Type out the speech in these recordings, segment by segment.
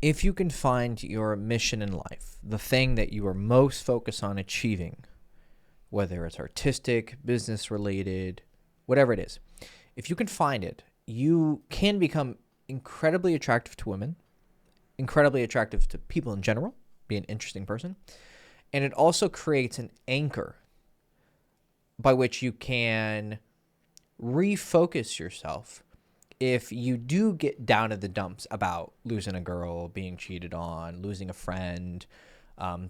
If you can find your mission in life, the thing that you are most focused on achieving, whether it's artistic, business related, whatever it is, if you can find it, you can become incredibly attractive to women, incredibly attractive to people in general, be an interesting person. And it also creates an anchor by which you can refocus yourself if you do get down to the dumps about losing a girl, being cheated on, losing a friend,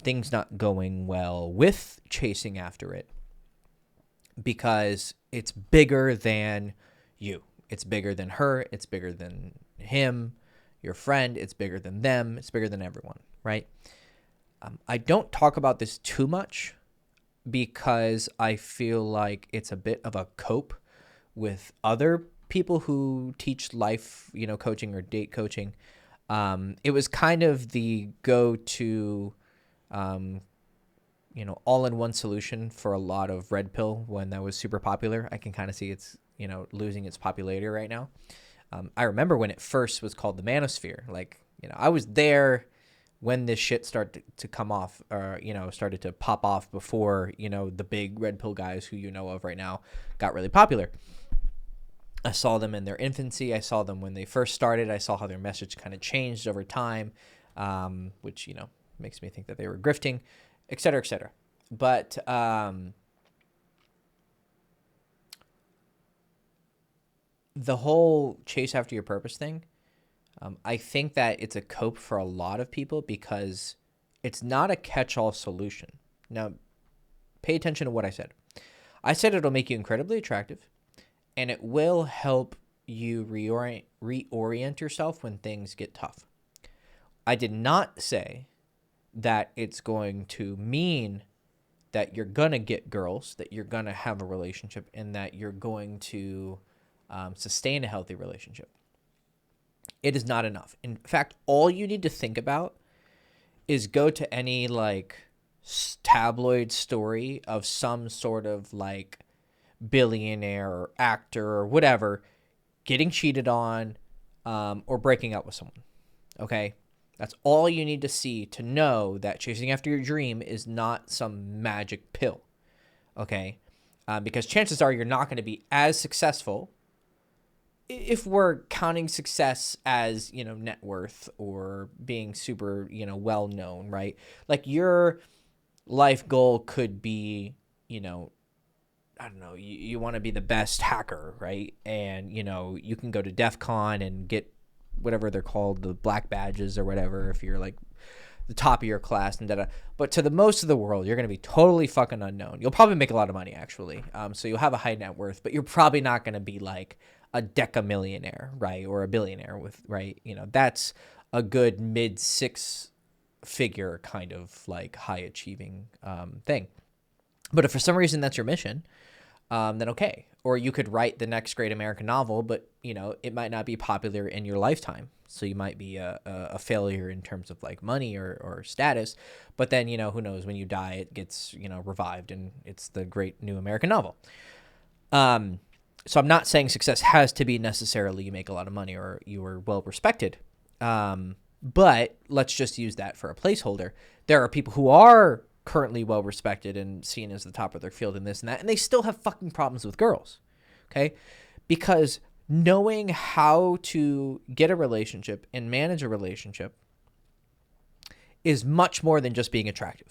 things not going well with chasing after it, because it's bigger than you. It's bigger than her. It's bigger than him, your friend. It's bigger than them. It's bigger than everyone, right? I don't talk about this too much because I feel like it's a bit of a cope with other people who teach life, coaching or date coaching. It was kind of the go-to, all-in-one solution for a lot of red pill when that was super popular. I can kind of see it's, losing its popularity right now. I remember when it first was called the manosphere. I was there when this shit started to come off, or, started to pop off before, the big red pill guys who you know of right now got really popular. I saw them in their infancy. I saw them when they first started. I saw how their message kind of changed over time, which, makes me think that they were grifting, et cetera, et cetera. But the whole chase after your purpose thing, I think that it's a cope for a lot of people because it's not a catch-all solution. Now, pay attention to what I said. I said it'll make you incredibly attractive, and it will help you reorient yourself when things get tough. I did not say that it's going to mean that you're going to get girls, that you're going to have a relationship, and that you're going to sustain a healthy relationship. It is not enough. In fact, all you need to think about is go to any tabloid story of some sort of billionaire or actor or whatever getting cheated on or breaking up with someone. Okay? That's all you need to see to know that chasing after your dream is not some magic pill. Okay? Because chances are you're not going to be as successful if we're counting success as, net worth or being super, well known, right? Your life goal could be, I don't know, you want to be the best hacker, right? And, you can go to DEF CON and get whatever they're called, the black badges or whatever, if you're the top of your class and da-da. But to the most of the world, you're going to be totally fucking unknown. You'll probably make a lot of money, actually. So you'll have a high net worth, but you're probably not going to be a decamillionaire, right? Or a billionaire right? That's a good mid 6-figure kind of high achieving thing. But if for some reason that's your mission, then okay. Or you could write the next great American novel, but it might not be popular in your lifetime. So you might be a failure in terms of money or status, but then, who knows, when you die, it gets, revived and it's the great new American novel. So I'm not saying success has to be necessarily you make a lot of money or you are well respected. But let's just use that for a placeholder. There are people who are currently well respected and seen as the top of their field in this and that, and they still have fucking problems with girls. Okay? Because knowing how to get a relationship and manage a relationship is much more than just being attractive.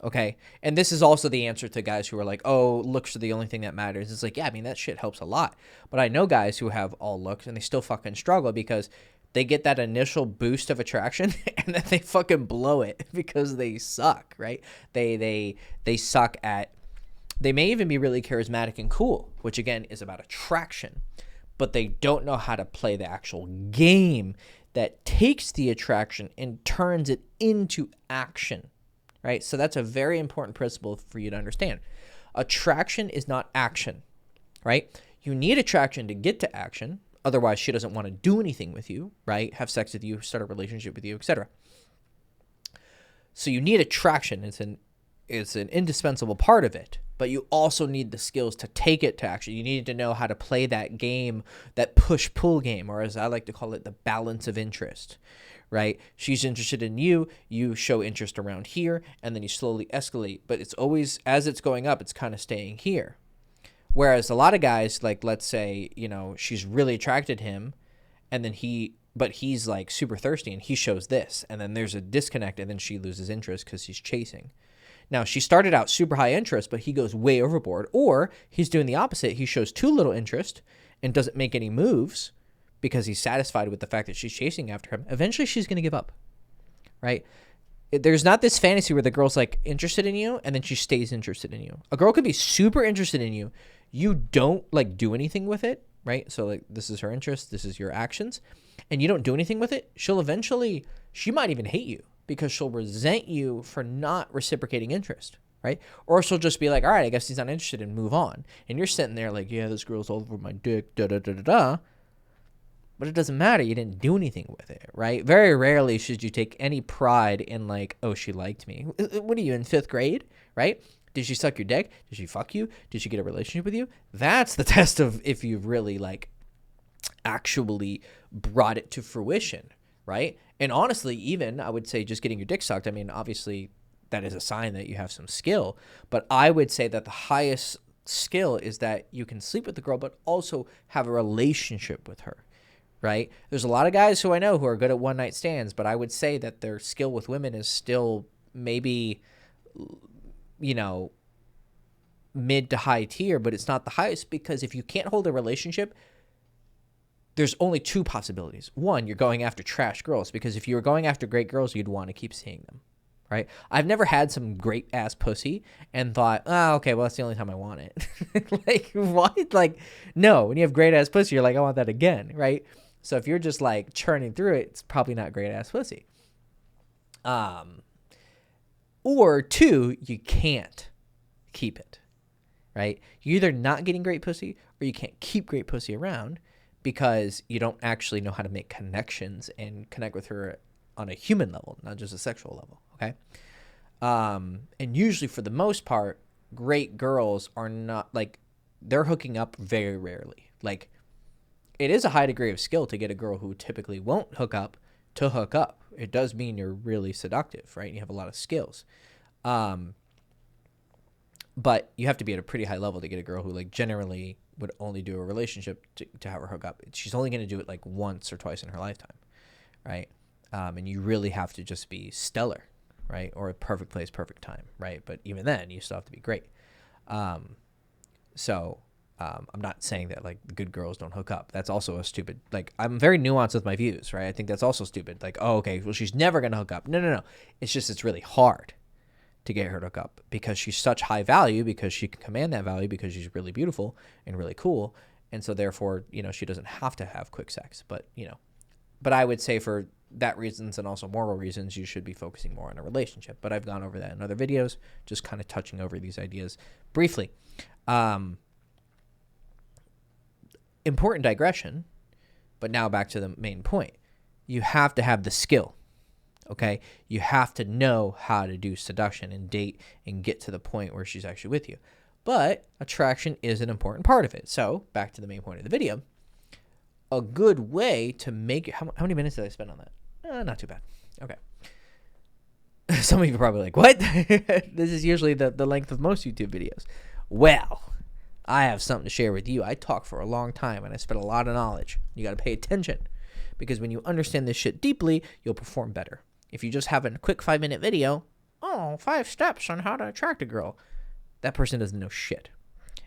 Okay. And this is also the answer to guys who are like, oh, looks are the only thing that matters. It's that shit helps a lot. But I know guys who have all looks and they still fucking struggle because they get that initial boost of attraction and then they fucking blow it because they suck, right? They suck at, they may even be really charismatic and cool, which again is about attraction, but they don't know how to play the actual game that takes the attraction and turns it into action. Right? So that's a very important principle for you to understand. Attraction is not action, right? You need attraction to get to action. Otherwise, she doesn't want to do anything with you, right? Have sex with you, start a relationship with you, etc. So you need attraction. It's an indispensable part of it. But you also need the skills to take it to action. You need to know how to play that game, that push-pull game, or as I like to call it, the balance of interest, right? She's interested in you. You show interest around here, and then you slowly escalate. But it's always, as it's going up, it's kind of staying here. Whereas a lot of guys, like, let's say, she's really attracted to him, and then he's like super thirsty, and he shows this, and then there's a disconnect, and then she loses interest because he's chasing. Now, she started out super high interest, but he goes way overboard, or he's doing the opposite. He shows too little interest and doesn't make any moves because he's satisfied with the fact that she's chasing after him. Eventually, she's going to give up, right? There's not this fantasy where the girl's like interested in you and then she stays interested in you. A girl could be super interested in you. You don't like do anything with it, right? So like this is her interest, this is your actions, and you don't do anything with it. She might even hate you because she'll resent you for not reciprocating interest, right? Or she'll just be like, all right, I guess he's not interested and move on. And you're sitting there like, yeah, this girl's all over my dick, da-da-da-da-da. But it doesn't matter. You didn't do anything with it, right? Very rarely should you take any pride in like, oh, she liked me. What are you, in 5th grade, right? Did she suck your dick? Did she fuck you? Did she get a relationship with you? That's the test of if you've really like actually brought it to fruition, right? And honestly, even I would say just getting your dick sucked, I mean, obviously that is a sign that you have some skill. But I would say that the highest skill is that you can sleep with the girl, but also have a relationship with her. Right? There's a lot of guys who I know who are good at one-night stands, but I would say that their skill with women is still maybe, mid to high tier, but it's not the highest because if you can't hold a relationship, there's only 2 possibilities. One, you're going after trash girls because if you were going after great girls, you'd want to keep seeing them, right? I've never had some great-ass pussy and thought, oh, okay, well, that's the only time I want it. Like, what? Like, no, when you have great-ass pussy, you're like, I want that again, right? So if you're just like churning through it, it's probably not great ass pussy. Or 2, you can't keep it, right? You're either not getting great pussy or you can't keep great pussy around because you don't actually know how to make connections and connect with her on a human level, not just a sexual level, okay? And usually for the most part, great girls are not like, they're hooking up very rarely. Like, it is a high degree of skill to get a girl who typically won't hook up to hook up. It does mean you're really seductive, right? You have a lot of skills. But you have to be at a pretty high level to get a girl who like generally would only do a relationship to have her hook up. She's only going to do it like once or twice in her lifetime, right? And you really have to just be stellar, right? Or a perfect place, perfect time, right? But even then, you still have to be great. I'm not saying that like good girls don't hook up. That's also a stupid, like I'm very nuanced with my views, right? I think that's also stupid. Like, oh, okay, well she's never going to hook up. No. It's just, it's really hard to get her to hook up because she's such high value, because she can command that value because she's really beautiful and really cool. And so therefore, she doesn't have to have quick sex, but I would say for that reasons and also moral reasons, you should be focusing more on a relationship. But I've gone over that in other videos, just kind of touching over these ideas briefly. Important digression, but now back to the main point. You have to have the skill, okay? You have to know how to do seduction and date and get to the point where she's actually with you. But attraction is an important part of it. So back to the main point of the video. A good way to make it, how many minutes did I spend on that? Not too bad. Okay. Some of you are probably like, what? This is usually the length of most YouTube videos. Well, I have something to share with you. I talk for a long time and I spit a lot of knowledge. You got to pay attention because when you understand this shit deeply, you'll perform better. If you just have a quick 5-minute video, 5 steps on how to attract a girl, that person doesn't know shit.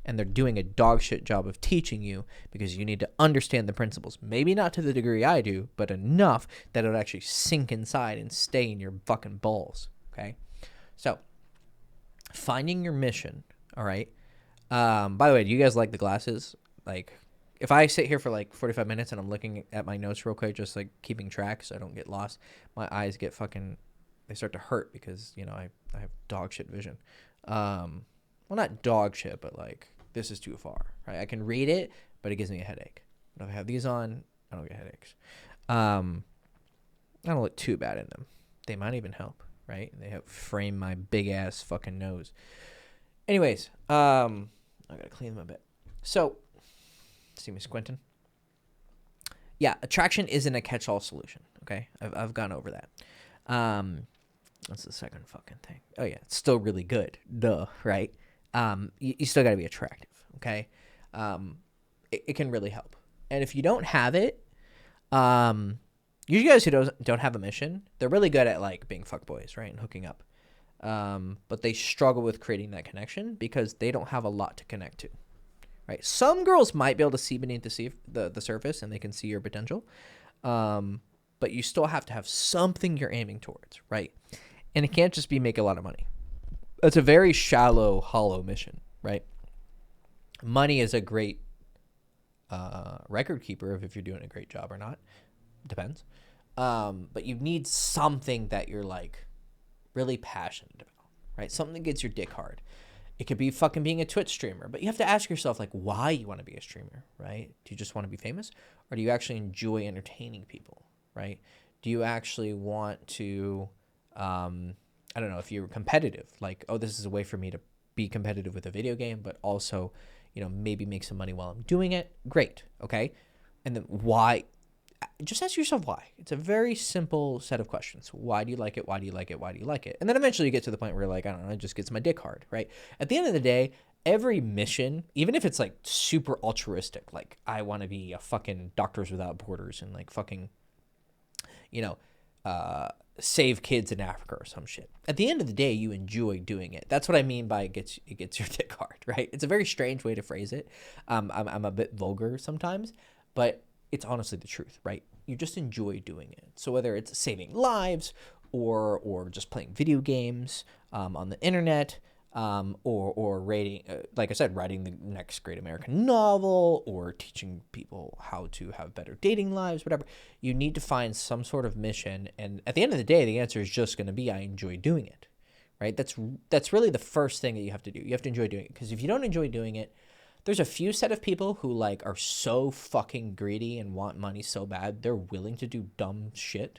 And they're doing a dog shit job of teaching you because you need to understand the principles. Maybe not to the degree I do, but enough that it'll actually sink inside and stay in your fucking balls. Okay? So, finding your mission, all right? By the way, do you guys like the glasses? Like, if I sit here for like 45 minutes and I'm looking at my notes real quick, just like keeping track so I don't get lost, my eyes get they start to hurt because, I have dog shit vision. Well, not dog shit, but like, this is too far, right? I can read it, but it gives me a headache. But if I have these on, I don't get headaches. I don't look too bad in them. They might even help, right? They frame my big ass fucking nose. Anyways, I gotta clean them a bit. So, see me squinting? Yeah, attraction isn't a catch-all solution, Okay, I've gone over that. What's the second fucking thing? Oh yeah, it's still really good. Duh, right? You still got to be attractive. Okay, it can really help. And if you don't have it, usually guys who don't have a mission, they're really good at like being fuckboys, right, and hooking up. But they struggle with creating that connection because they don't have a lot to connect to. Right? Some girls might be able to see beneath the surface and they can see your potential. But you still have to have something you're aiming towards, right? And it can't just be make a lot of money. It's a very shallow, hollow mission, right? Money is a great record keeper of if you're doing a great job or not. Depends. But you need something that you're like really passionate about, right? Something that gets your dick hard. It could be fucking being a Twitch streamer, but you have to ask yourself like why you want to be a streamer, right? Do you just want to be famous, or do you actually enjoy entertaining people, right? Do you actually want to, I don't know, if you're competitive, like, oh, this is a way for me to be competitive with a video game, but also, maybe make some money while I'm doing it. Great, okay? And then why? Just ask yourself why. It's a very simple set of questions. Why do you like it? Why do you like it? Why do you like it? And then eventually you get to the point where you're like, I don't know, it just gets my dick hard, right? At the end of the day, every mission, even if it's like super altruistic, like I want to be a fucking Doctors Without Borders and like fucking, save kids in Africa or some shit. At the end of the day, you enjoy doing it. That's what I mean by it gets your dick hard, right? It's a very strange way to phrase it. I'm a bit vulgar sometimes, but it's honestly the truth, right? You just enjoy doing it. So whether it's saving lives or just playing video games on the internet, or rating, like I said, writing the next great American novel, or teaching people how to have better dating lives, whatever, you need to find some sort of mission. And at the end of the day, the answer is just going to be, I enjoy doing it, right? That's really the first thing that you have to do. You have to enjoy doing it, because if you don't enjoy doing it, there's a few set of people who like are so fucking greedy and want money so bad they're willing to do dumb shit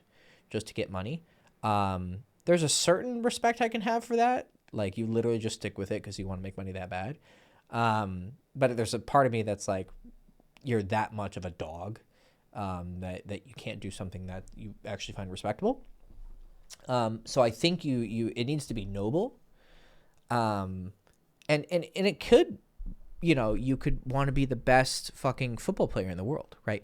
just to get money. There's a certain respect I can have for that. Like, you literally just stick with it because you want to make money that bad. But there's a part of me that's like, you're that much of a dog that you can't do something that you actually find respectable. So I think it needs to be noble. And it could, you could want to be the best fucking football player in the world, right?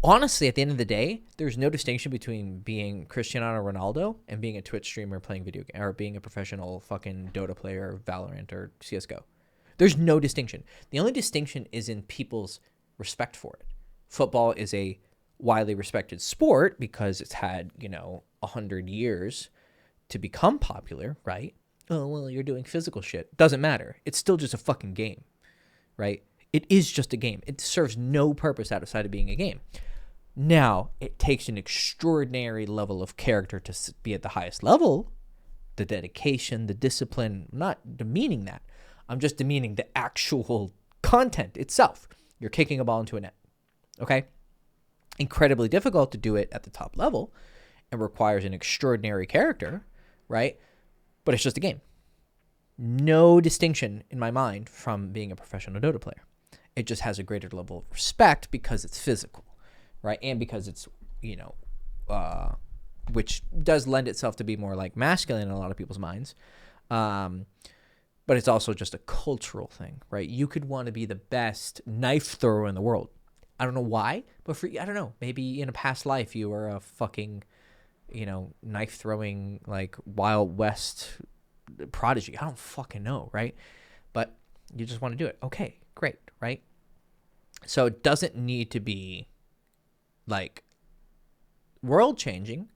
Honestly, at the end of the day, there's no distinction between being Cristiano Ronaldo and being a Twitch streamer playing video game, or being a professional fucking Dota player, Valorant, or CSGO. There's no distinction. The only distinction is in people's respect for it. Football is a widely respected sport because it's had, 100 years to become popular, right? Oh, well, you're doing physical shit. Doesn't matter. It's still just a fucking game, right? It is just a game. It serves no purpose outside of being a game. Now, it takes an extraordinary level of character to be at the highest level. The dedication, the discipline, I'm not demeaning that. I'm just demeaning the actual content itself. You're kicking a ball into a net, okay? Incredibly difficult to do it at the top level and requires an extraordinary character, right? But it's just a game. No distinction in my mind from being a professional Dota player. It just has a greater level of respect because it's physical, right? And because it's, which does lend itself to be more like masculine in a lot of people's minds. But it's also just a cultural thing, right? You could want to be the best knife thrower in the world. I don't know why, but I don't know. Maybe in a past life you were a fucking, knife throwing, like, Wild West prodigy. I don't fucking know, right? But you just want to do it. Okay, great, right? So it doesn't need to be like world changing,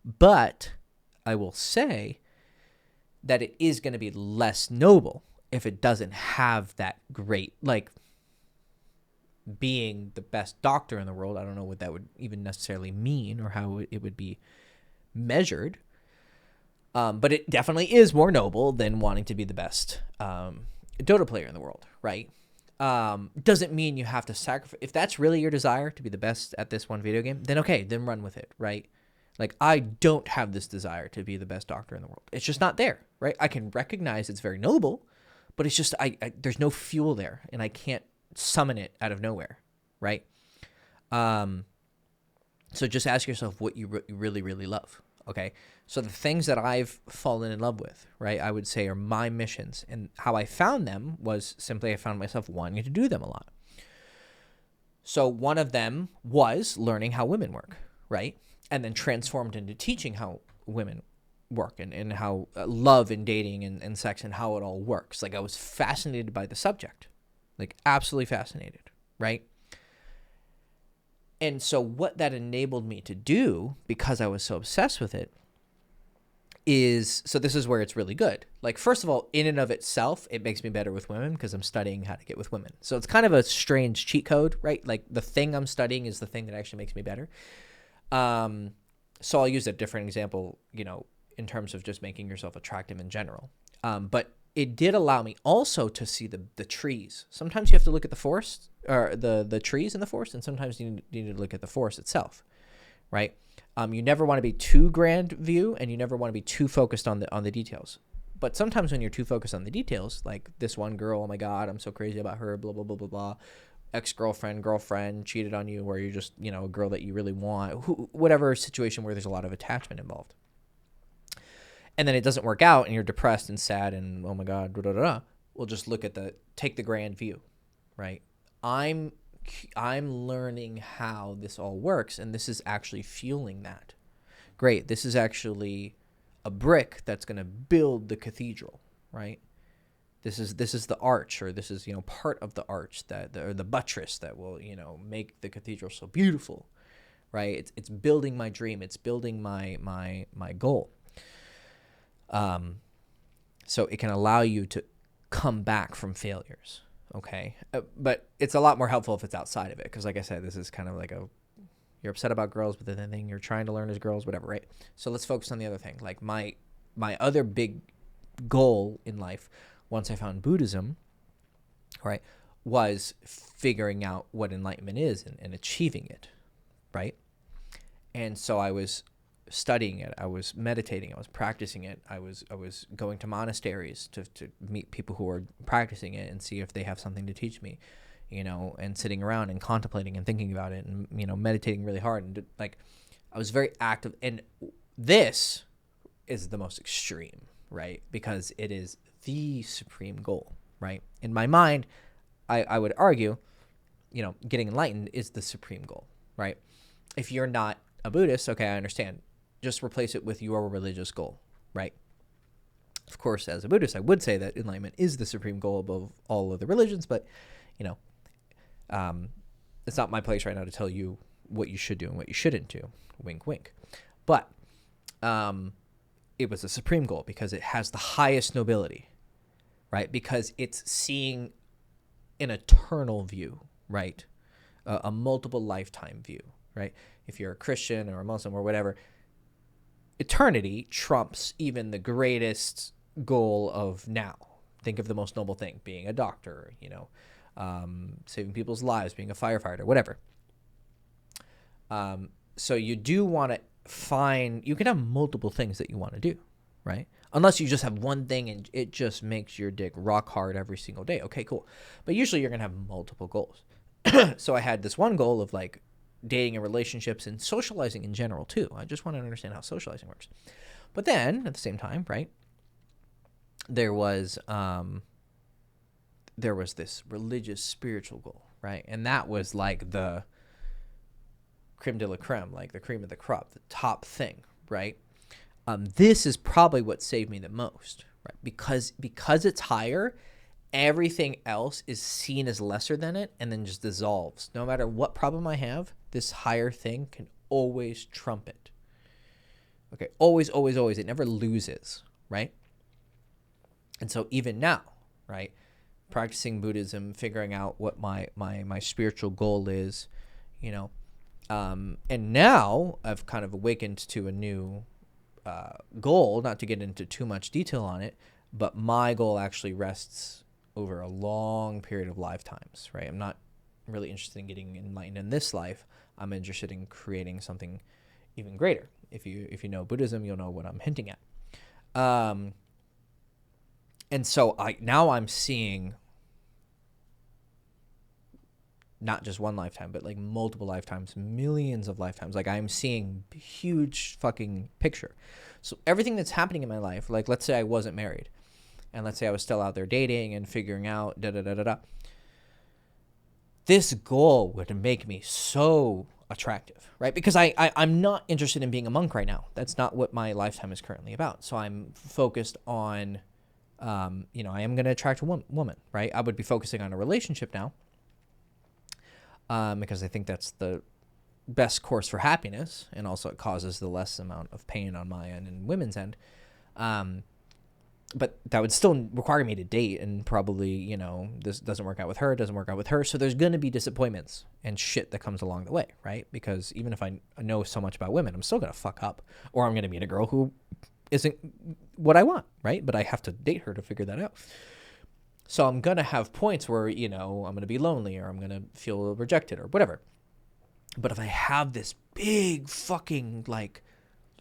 but I will say that it is going to be less noble if it doesn't have that great, like, being the best doctor in the world. I don't know what that would even necessarily mean or how it would be measured. But it definitely is more noble than wanting to be the best Dota player in the world, right? Doesn't mean you have to sacrifice. If that's really your desire to be the best at this one video game, then okay, then run with it, right? Like, I don't have this desire to be the best doctor in the world. It's just not there, right? I can recognize it's very noble, but it's just, there's no fuel there, and I can't summon it out of nowhere, right? So just ask yourself what you really, really love. Okay. So the things that I've fallen in love with, right, I would say are my missions. And how I found them was simply I found myself wanting to do them a lot. So one of them was learning how women work, right? And then transformed into teaching how women work and how love and dating and sex and how it all works. Like I was fascinated by the subject, like absolutely fascinated, right? And so what that enabled me to do, because I was so obsessed with it, is, so this is where it's really good. Like, first of all, in and of itself, it makes me better with women because I'm studying how to get with women. So it's kind of a strange cheat code, right? Like the thing I'm studying is the thing that actually makes me better. So I'll use a different example, in terms of just making yourself attractive in general. But it did allow me also to see the trees. Sometimes you have to look at the forest or the trees in the forest, and sometimes you need to look at the forest itself, right? You never want to be too grand view, and you never want to be too focused on the details. But sometimes when you're too focused on the details, like this one girl, oh my God, I'm so crazy about her, blah, blah, blah, blah, blah. Ex-girlfriend, girlfriend cheated on you, or you're just, a girl that you really want, whatever situation where there's a lot of attachment involved. And then it doesn't work out and you're depressed and sad and, oh my God, da, da, da, da. We'll just take the grand view, right? I'm learning how this all works, and this is actually fueling that. Great. This is actually a brick that's going to build the cathedral, right? This is the arch, or this is, part of the arch or the buttress that will, make the cathedral so beautiful, right? It's building my dream. It's building my goal. So it can allow you to come back from failures. Okay. But it's a lot more helpful if it's outside of it. Cause like I said, this is kind of like you're upset about girls, but the thing you're trying to learn is girls, whatever. Right. So let's focus on the other thing. Like my other big goal in life, once I found Buddhism, right, was figuring out what enlightenment is and achieving it. Right. And so I was studying it, I was meditating, I was practicing it, I was going to monasteries to meet people who are practicing it and see if they have something to teach me, and sitting around and contemplating and thinking about it and meditating really hard, and I was very active. And this is the most extreme, right? Because it is the supreme goal, right? In my mind, I would argue, getting enlightened is the supreme goal, right? If you're not a Buddhist, okay, I understand. Just replace it with your religious goal, right? Of course, as a Buddhist, I would say that enlightenment is the supreme goal above all of the religions, but, it's not my place right now to tell you what you should do and what you shouldn't do. Wink, wink. But it was a supreme goal because it has the highest nobility, right? Because it's seeing an eternal view, right? A multiple lifetime view, right? If you're a Christian or a Muslim or whatever, eternity trumps even the greatest goal of now. Think of the most noble thing, being a doctor, saving people's lives, being a firefighter, whatever. So you do want to you can have multiple things that you want to do, right? Unless you just have one thing and it just makes your dick rock hard every single day. Okay, cool. But usually you're going to have multiple goals. So I had this one goal of dating and relationships and socializing in general too. I just want to understand how socializing works. But then at the same time, right, there was this religious spiritual goal, right? And that was like the creme de la creme, like the cream of the crop, the top thing, right? This is probably what saved me the most, right? Because it's higher, everything else is seen as lesser than it and then just dissolves. No matter what problem I have, this higher thing can always trump it. Okay, always, always, always. It never loses, right? And so even now, right, practicing Buddhism, figuring out what my spiritual goal is, and now I've kind of awakened to a new goal, not to get into too much detail on it, but my goal actually rests over a long period of lifetimes, right? I'm not really interested in getting enlightened in this life. I'm interested in creating something even greater. If you know Buddhism, you'll know what I'm hinting at. And so I'm seeing not just one lifetime, but like multiple lifetimes, millions of lifetimes. Like I'm seeing huge fucking picture. So everything that's happening in my life, like let's say I wasn't married, and let's say I was still out there dating and figuring out this goal would make me so attractive, right? Because I'm not interested in being a monk right now. That's not what my lifetime is currently about. So I'm focused on, I am going to attract a woman, right? I would be focusing on a relationship now, because I think that's the best course for happiness, and also it causes the less amount of pain on my end and women's end. But that would still require me to date, and probably, this doesn't work out with her, doesn't work out with her. So there's going to be disappointments and shit that comes along the way, right? Because even if I know so much about women, I'm still going to fuck up, or I'm going to meet a girl who isn't what I want, right? But I have to date her to figure that out. So I'm going to have points where, I'm going to be lonely, or I'm going to feel rejected, or whatever. But if I have this big fucking, like,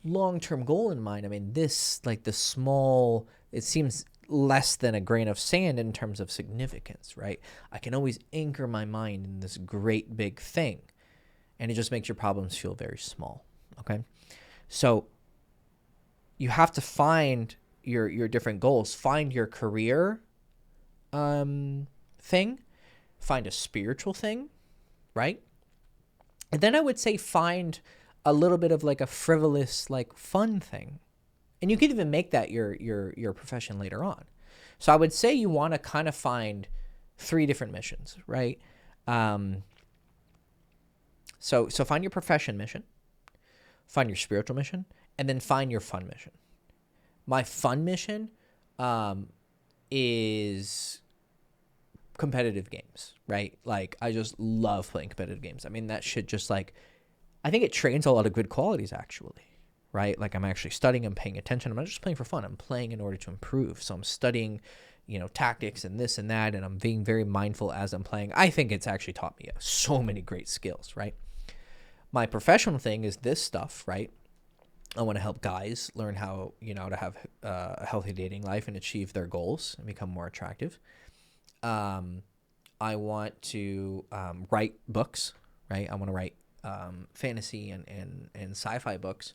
long-term goal in mind, I mean, this, like, the small, it seems less than a grain of sand in terms of significance, right? I can always anchor my mind in this great big thing, and it just makes your problems feel very small, okay? So you have to find your different goals. Find your career thing. Find a spiritual thing, right? And then I would say find a little bit of like a frivolous, like fun thing. And you could even make that your profession later on. So I would say you want to kind of find 3 different missions, right? So find your profession mission, find your spiritual mission, and then find your fun mission. My fun mission is competitive games, right? Like I just love playing competitive games. I mean, that shit just like, I think it trains a lot of good qualities actually, right? Like I'm actually studying, I'm paying attention. I'm not just playing for fun. I'm playing in order to improve. So I'm studying, tactics and this and that, and I'm being very mindful as I'm playing. I think it's actually taught me so many great skills, right? My professional thing is this stuff, right? I want to help guys learn how, to have a healthy dating life and achieve their goals and become more attractive. I want to write books, right? I want to write fantasy and sci-fi books.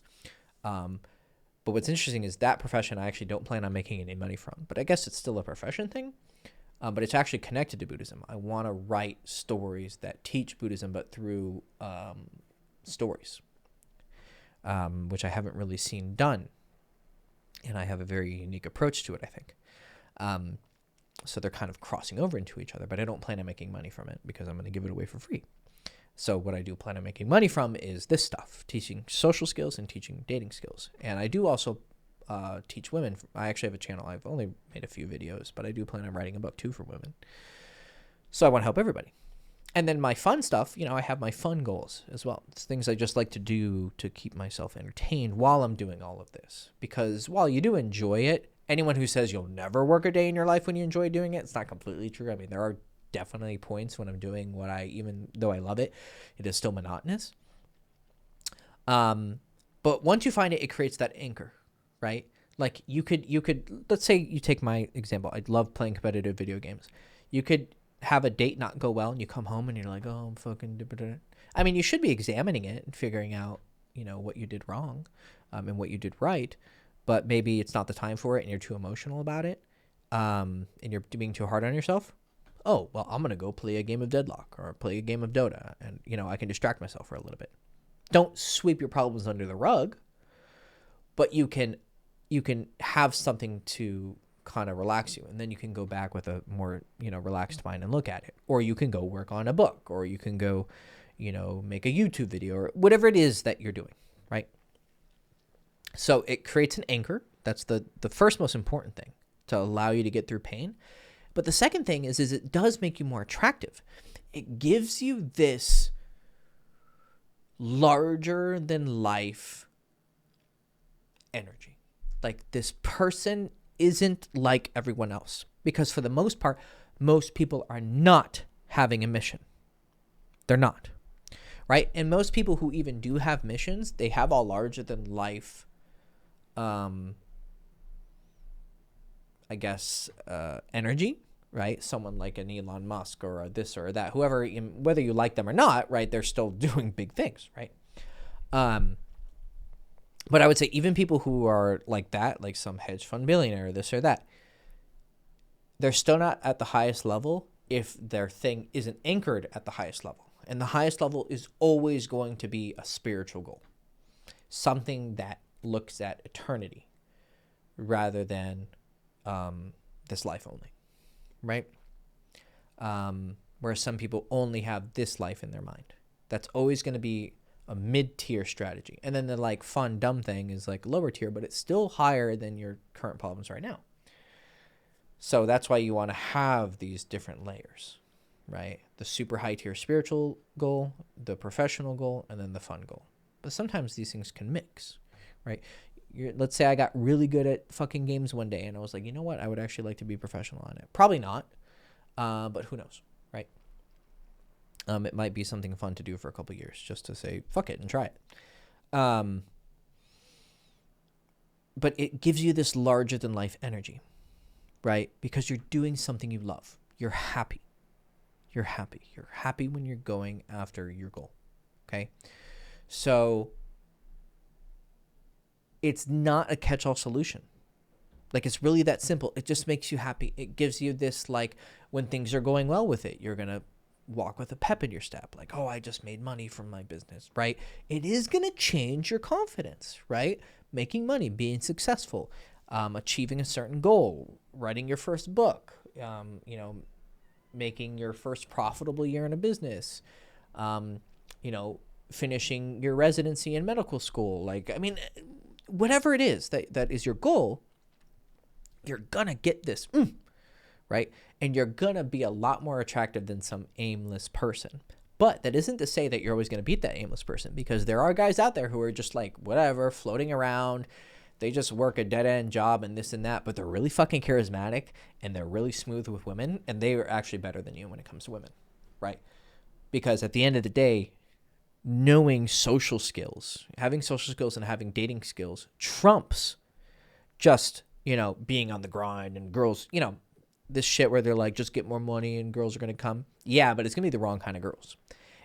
But what's interesting is that profession I actually don't plan on making any money from. But I guess it's still a profession thing. But it's actually connected to Buddhism. I want to write stories that teach Buddhism, but through stories, which I haven't really seen done. And I have a very unique approach to it, I think. So they're kind of crossing over into each other, but I don't plan on making money from it because I'm going to give it away for free. So what I do plan on making money from is this stuff, teaching social skills and teaching dating skills. And I do also teach women. I actually have a channel. I've only made a few videos, but I do plan on writing a book too for women. So I want to help everybody. And then my fun stuff, I have my fun goals as well. It's things I just like to do to keep myself entertained while I'm doing all of this. Because while you do enjoy it, anyone who says you'll never work a day in your life when you enjoy doing it, it's not completely true. I mean, there are definitely points when I'm doing what even though I love it, it is still monotonous. But once you find it, it creates that anchor, right? Like you could, let's say you take my example. I love playing competitive video games. You could have a date not go well and you come home and you're like, oh, I'm fucking, I mean, you should be examining it and figuring out, what you did wrong, and what you did right, but maybe it's not the time for it and you're too emotional about it. And you're being too hard on yourself. Oh, well, I'm going to go play a game of Deadlock or play a game of Dota. And, I can distract myself for a little bit. Don't sweep your problems under the rug, but you can have something to kind of relax you. And then you can go back with a more, relaxed mind and look at it. Or you can go work on a book, or you can go, make a YouTube video, or whatever it is that you're doing, right? So it creates an anchor. That's the first most important thing, to allow you to get through pain. But the second thing is it does make you more attractive. It gives you this larger than life energy. Like this person isn't like everyone else. Because for the most part, most people are not having a mission. They're not. Right? And most people who even do have missions, they have a larger than life energy, right? Someone like an Elon Musk or a this or that, whoever, whether you like them or not, right? They're still doing big things, right? But I would say even people who are like that, like some hedge fund billionaire, this or that, they're still not at the highest level if their thing isn't anchored at the highest level. And the highest level is always going to be a spiritual goal, something that looks at eternity rather than this life only, right? Whereas some people only have this life in their mind. That's always going to be a mid-tier strategy. And then the like fun, dumb thing is like lower tier, but it's still higher than your current problems right now. So that's why you want to have these different layers, right? The super high tier spiritual goal, the professional goal, and then the fun goal. But sometimes these things can mix, right? Let's say I got really good at fucking games one day and I was like, you know what? I would actually like to be professional on it. Probably not, but who knows, right? It might be something fun to do for a couple of years just to say, fuck it and try it. But it gives you this larger than life energy, right? Because you're doing something you love. You're happy. You're happy. You're happy when you're going after your goal, okay? So it's not a catch-all solution. Like, it's really that simple. It just makes you happy. It gives you this, like, when things are going well with it, you're going to walk with a pep in your step. Like, oh, I just made money from my business, right? It is going to change your confidence, right? Making money, being successful, achieving a certain goal, writing your first book, making your first profitable year in a business, finishing your residency in medical school. Like, I mean, whatever it is that is your goal, you're going to get this, right? And you're going to be a lot more attractive than some aimless person. But that isn't to say that you're always going to beat that aimless person, because there are guys out there who are just like, whatever, floating around. They just work a dead-end job and this and that, but they're really fucking charismatic and they're really smooth with women, and they are actually better than you when it comes to women, right? Because at the end of the day, knowing social skills, having social skills and having dating skills trumps just, being on the grind and girls, this shit where they're like, just get more money and girls are going to come. Yeah, but it's going to be the wrong kind of girls.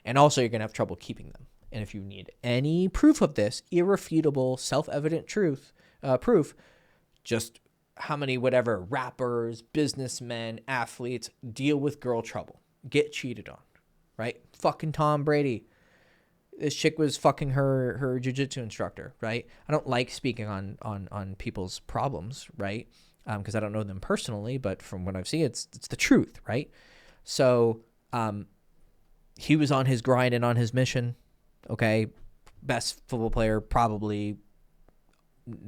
And also you're going to have trouble keeping them. And if you need any proof of this, irrefutable, self-evident proof, just how many whatever rappers, businessmen, athletes deal with girl trouble, get cheated on, right? Fucking Tom Brady. This chick was fucking her jiu-jitsu instructor, right? I don't like speaking on people's problems, right? Because I don't know them personally, but from what I've seen, it's the truth, right? So he was on his grind and on his mission, okay? Best football player, it's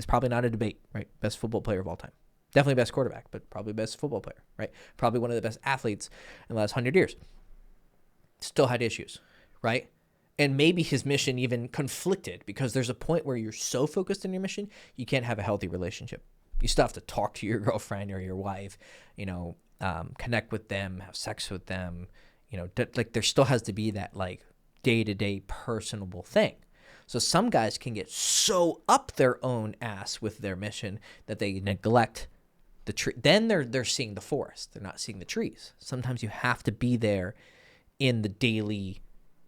probably not a debate, right? Best football player of all time. Definitely best quarterback, but probably best football player, right? Probably one of the best athletes in the last 100 years. Still had issues, right? And maybe his mission even conflicted, because there's a point where you're so focused on your mission, you can't have a healthy relationship. You still have to talk to your girlfriend or your wife, connect with them, have sex with them, like there still has to be that like day-to-day personable thing. So some guys can get so up their own ass with their mission that they neglect the tree. Then they're seeing the forest. They're not seeing the trees. Sometimes you have to be there in the daily,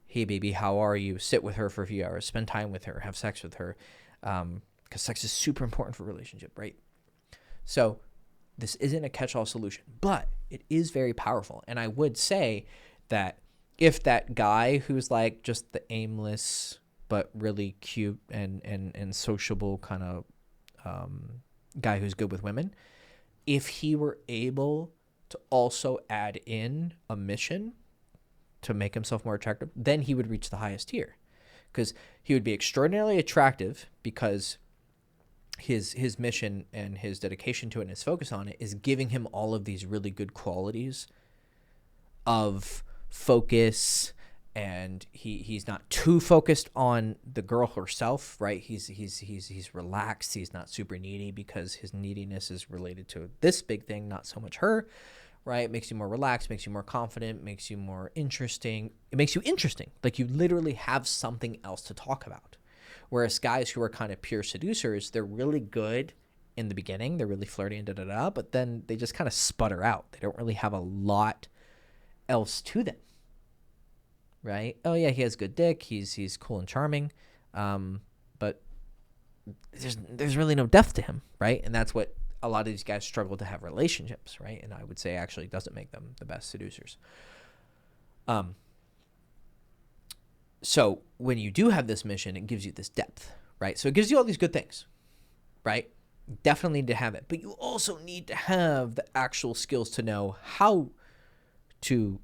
hey baby, how are you? Sit with her for a few hours, spend time with her, have sex with her, because sex is super important for a relationship, right? So this isn't a catch-all solution, but it is very powerful. And I would say that if that guy who's like just the aimless but really cute and sociable kind of guy who's good with women, if he were able to also add in a mission to make himself more attractive, then he would reach the highest tier, because he would be extraordinarily attractive because his mission and his dedication to it and his focus on it is giving him all of these really good qualities of focus, and he's not too focused on the girl herself, right? He's relaxed. He's not super needy, because his neediness is related to this big thing, not so much her, right? It makes you more relaxed, makes you more confident, makes you more interesting. It makes you interesting. Like you literally have something else to talk about. Whereas guys who are kind of pure seducers, they're really good in the beginning. They're really flirty and da-da-da, but then they just kind of sputter out. They don't really have a lot else to them, right? Oh, yeah, he has good dick. He's cool and charming, but there's really no depth to him, right? And that's what a lot of these guys struggle to have relationships, right? And I would say actually doesn't make them the best seducers. So when you do have this mission, it gives you this depth, right? So it gives you all these good things, right? Definitely need to have it. But you also need to have the actual skills to know how to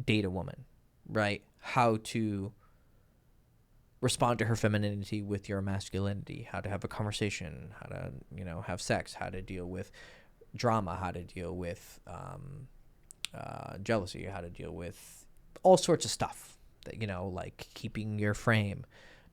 date a woman, right? How to respond to her femininity with your masculinity, how to have a conversation, how to, have sex, how to deal with drama, how to deal with jealousy, how to deal with all sorts of stuff that, like keeping your frame,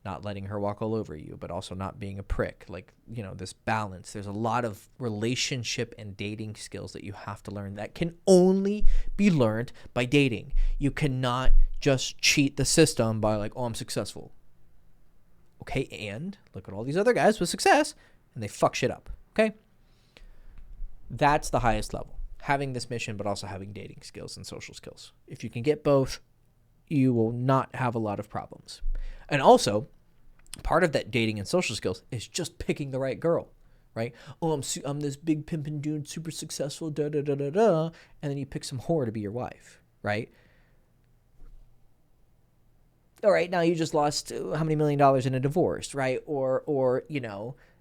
not letting her walk all over you, but also not being a prick, like, this balance. There's a lot of relationship and dating skills that you have to learn that can only be learned by dating. You cannot just cheat the system by like, oh, I'm successful. Okay, and look at all these other guys with success, and they fuck shit up, okay? That's the highest level. Having this mission, but also having dating skills and social skills. If you can get both, you will not have a lot of problems. And also, part of that dating and social skills is just picking the right girl, right? Oh, I'm this big pimpin' dude, super successful, da-da-da-da-da, and then you pick some whore to be your wife, right? All right, now you just lost how many $1 million in a divorce, right? Or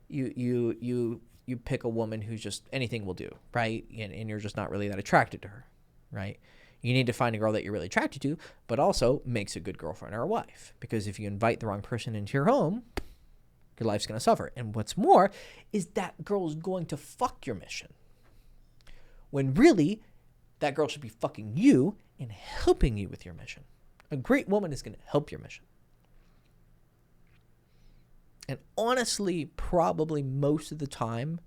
you pick a woman who's just anything will do, right? And you're just not really that attracted to her, right? You need to find a girl that you're really attracted to, but also makes a good girlfriend or a wife. Because if you invite the wrong person into your home, your life's going to suffer. And what's more is that girl is going to fuck your mission. When really, that girl should be fucking you and helping you with your mission. A great woman is going to help your mission. And honestly, probably most of the time,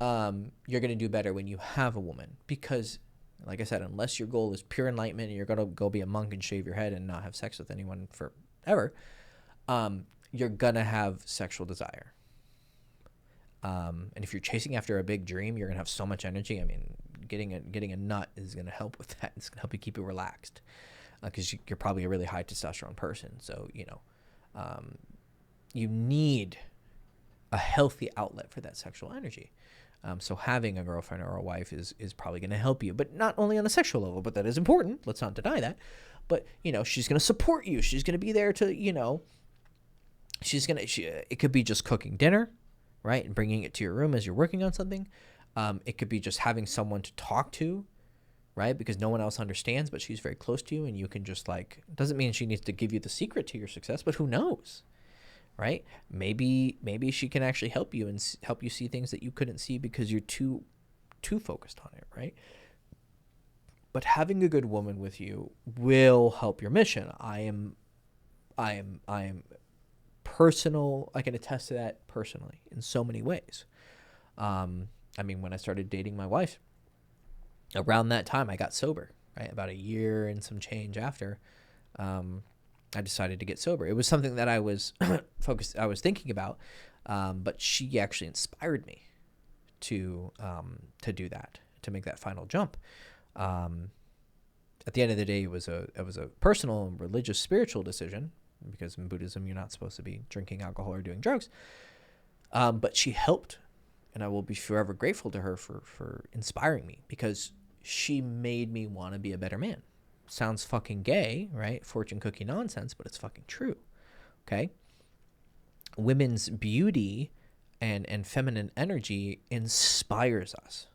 you're going to do better when you have a woman. Because, like I said, unless your goal is pure enlightenment and you're going to go be a monk and shave your head and not have sex with anyone forever, you're going to have sexual desire. And if you're chasing after a big dream, you're going to have so much energy. I mean, getting a nut is going to help with that. It's going to help you keep it relaxed. Because you're probably a really high testosterone person. So, you need a healthy outlet for that sexual energy. So having a girlfriend or a wife is probably going to help you. But not only on a sexual level, but that is important. Let's not deny that. But, she's going to support you. She's going to be there to, it could be just cooking dinner, right? And bringing it to your room as you're working on something. It could be just having someone to talk to, right? Because no one else understands, but she's very close to you, and you can just doesn't mean she needs to give you the secret to your success, but who knows, right? Maybe she can actually help you and help you see things that you couldn't see because you're too focused on it, right? But having a good woman with you will help your mission. I am personal. I can attest to that personally in so many ways. When I started dating my wife, around that time I got sober, right? About a year and some change after, I decided to get sober. It was something that I was thinking about, but she actually inspired me to do that, to make that final jump. At the end of the day, it was a personal and religious, spiritual decision, because in Buddhism, you're not supposed to be drinking alcohol or doing drugs. But she helped, and I will be forever grateful to her for inspiring me, because she made me want to be a better man. Sounds fucking gay, right? Fortune cookie nonsense, but it's fucking true. Okay? Women's beauty and feminine energy inspires us,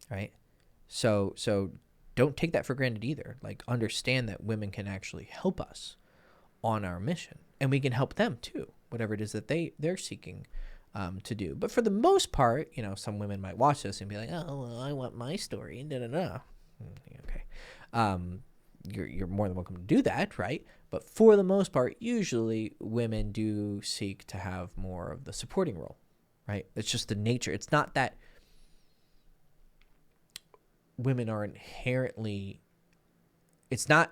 right? So don't take that for granted either. Understand that women can actually help us on our mission, and we can help them too, whatever it is that they're seeking to do. But for the most part, some women might watch this and be like, oh, well, I want my story, da-da-da. Okay. You're more than welcome to do that, right? But for the most part, usually women do seek to have more of the supporting role, right? It's just the nature. It's not that women are inherently, it's not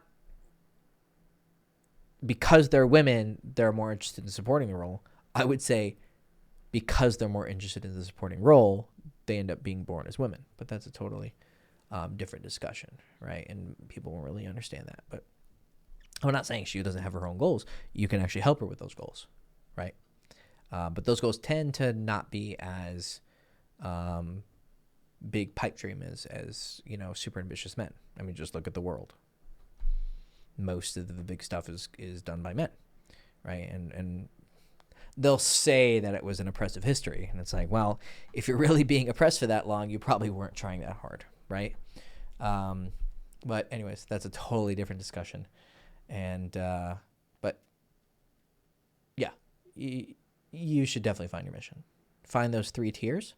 because they're women, they're more interested in supporting a role. I would say because they're more interested in the supporting role, they end up being born as women. But that's a totally different discussion, right? And people won't really understand that. But I'm not saying she doesn't have her own goals. You can actually help her with those goals, right? But those goals tend to not be as big pipe dream as super ambitious men. I mean, just look at the world. Most of the big stuff is done by men, right? And they'll say that it was an oppressive history, and it's like, well, if you're really being oppressed for that long, you probably weren't trying that hard, right? But anyways, that's a totally different discussion. And but yeah, you should definitely find your mission. Find those 3 tiers,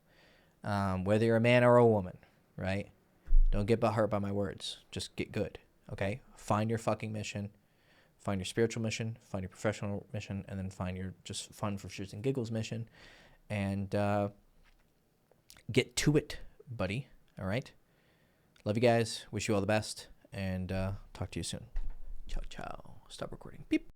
whether you're a man or a woman, right? Don't get hurt by my words. Just get good, okay? Find your fucking mission. Find your spiritual mission. Find your professional mission. And then find your just fun for shits and giggles mission. And get to it, buddy, all right? Love you guys. Wish you all the best. And talk to you soon. Ciao, ciao. Stop recording. Beep.